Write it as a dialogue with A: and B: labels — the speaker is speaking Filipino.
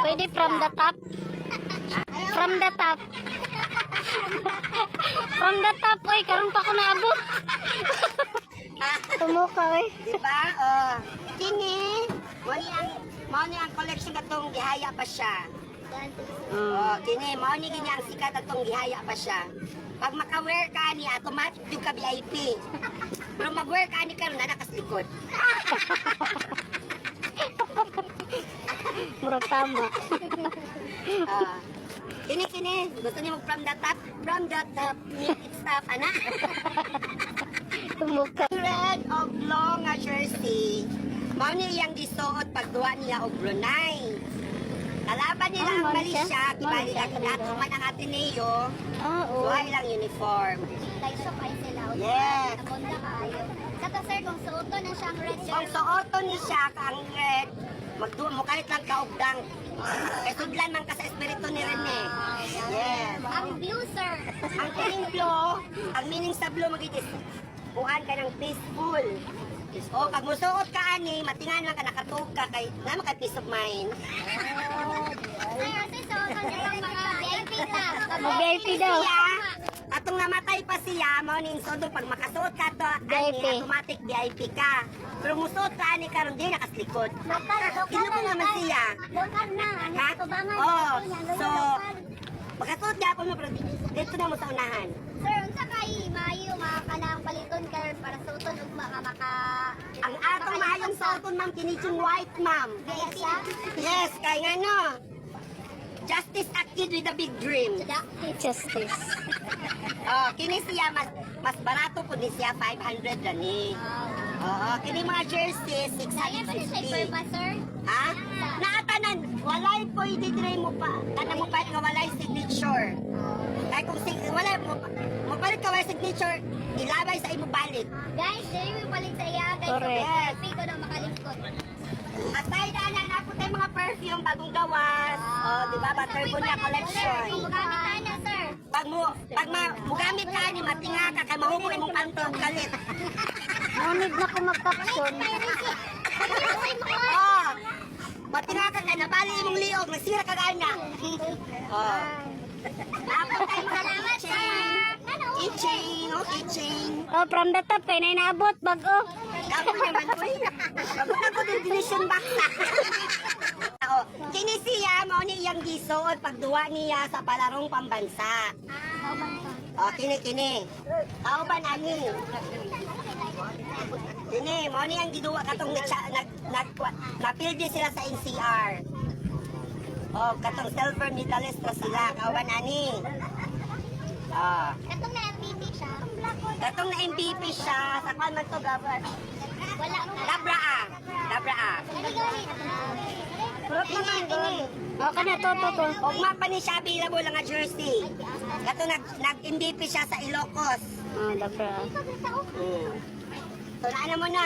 A: Pwede from the top. From the top. From the top, oy. Karon pa ko naabot. Tumuka, oy.
B: Diba? Kini, mo ni ang collection katong gihaya pa siya. Kini, mo ni gini ang sikat atong gihaya pa siya. Pag maka-wear ka ni, automatic yung ka VIP. Pero mag-wear ka ni karon na nakaslikod.
A: Murag tama.
B: Kini, gusto niyo from the top? From the top, make it stop, ana?
A: Tumuka.
B: Red of long nga jersey. Mao ni iyang gisuot pagduwa niya og Brunei. Kalaban nila ang Malaysia, kibali lang kinato man ang Ateneo. Duha ilang uniform.
C: Tayo kayo sila.
B: Yes.
C: Namunta kayo. Kata sir, kung suoto na siyang red
B: Kung
C: shirt.
B: suoton ni siya kang red, mo kalit lang kaugdang. Kay sudlan man ka sa espiritu ni Rene. Yes.
C: Ang blue, sir.
B: Ang meaning sa blue magitis. Kuan ka ng peaceful. O, pag musuot ka ani, matingan lang ka nakatug ka kay naman kay peace of mind.
C: Sir, kasi suoto niya pang mga VIP lang.
A: VIP daw.
B: Siya, atong namatay pa siya, mao ning sodo pag makasuot ka to, ani,
A: VIP.
B: automatic VIP ka. Pero musuot ka ani karon di nakaslikod. Kino ko naman siya.
C: Lokal na.
B: Ha?
C: Tubangan.
B: Oh, so makasuot gyapon mo pero dito na mo sa unahan.
C: Sir, unsa kay maayo makakanang paliton karon para suoton ug maka
B: Ang atong mahayong suoton ma'am kini yung white ma'am.
C: VIP.
B: Yes, kay ngano. Justice a kid with a big dream.
A: Justice.
B: Oh, kini siya mas barato po ni siya 500 gani. Oo, kini mga jersey
C: Dali pa ni sa
B: 650.
C: pa, sir.
B: Ha? Naatanan, walay pwede dire mo pa. Kana mo pa ka walay signature. Kay kung walay mo palit ka walay signature, ilabay sa imo balik.
C: Guys, dili mo palit sa iya, guys.
A: Correct.
C: VIP ko na makalingkod.
B: Aside na po tayo mga perfume bagong gawas. Oh, di ba? Butterbonia collection.
C: Kung magamit na, sir.
B: Pag mugamit ka ni matinga ka kay mahumo imong pantong kalit.
A: Ngunit na ko mag-caption.
B: Oh. Matinga ka kay nabali imong liog, nasira ka gana. Oh. Tapos tayo mga
C: Salamat, sir.
B: keychain, oh keychain.
A: Oh, from the top kay na inaabot bago.
B: Ako naman po Bago ako ng division box na. Oh, kini siya, mao ni iyang gisuot pagduwa niya sa palarong pambansa. Oh, kini. Kauban ani. Kini, mao ni ang giduwa katong napildi sila sa NCR. Oh, katong silver medalist na sila, kauban ani. Ah,
C: Katong na MVP siya.
B: katong na MVP siya, sa kwan man to gabar.
C: Wala mo.
B: Labra. Fruit naman ini.
A: Oh, kana to.
B: Ugma pa ni siya available lang nga jersey. Kato nag-MVP siya sa Ilocos.
A: Ah, dabra.
B: So, naano mo na.